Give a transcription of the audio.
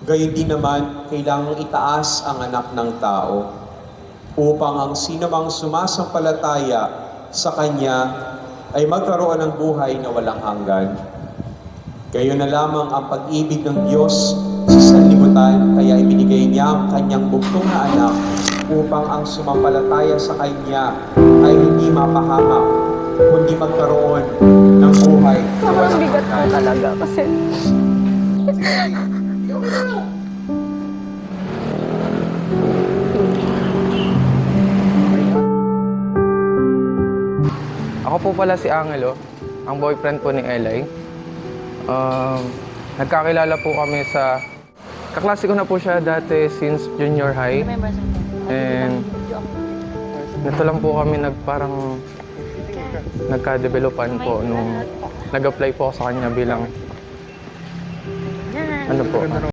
Gayon din naman, kailangang itaas ang anak ng tao upang ang sinumang sumasampalataya sa Kanya ay magkaroon ng buhay na walang hanggan. Gayon na lamang ang pag-ibig ng Diyos sa sanlibutan, kaya ibinigay niya ang Kanyang bugtong na anak upang ang sumampalataya sa Kanya ay hindi mapahamak, kundi magkaroon ng buhay na Sobrang walang bigat po hanggan. talaga kasi Ako po pala si Angelo, ang boyfriend po ni Eli. Nagkakilala po kami sa... Kaklase ko na po siya dati since junior high. And nito lang po kami parang nagka-developan po nung nag-apply po ako sa kanya bilang ano po,